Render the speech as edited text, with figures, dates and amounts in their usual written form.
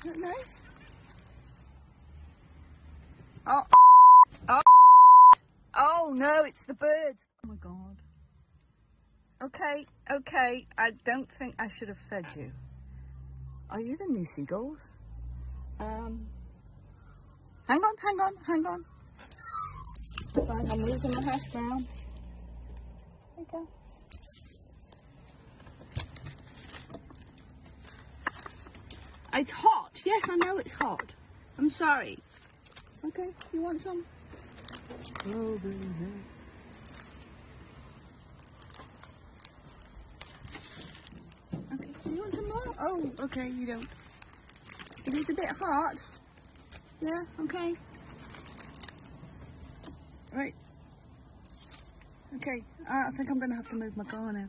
Isn't that nice? Oh, oh, oh no, it's the birds. Oh my God. Okay, okay, I don't think I should have fed you. Are you the new seagulls? Hang on. I'm losing my hash brown. There you go. It's hot. Yes, I know it's hot. I'm sorry. Okay, you want some? Oh, baby. Okay, you want some more? Oh, okay, you don't. It is a bit hot. Yeah, okay. Right. Okay, I think I'm going to have to move my car now.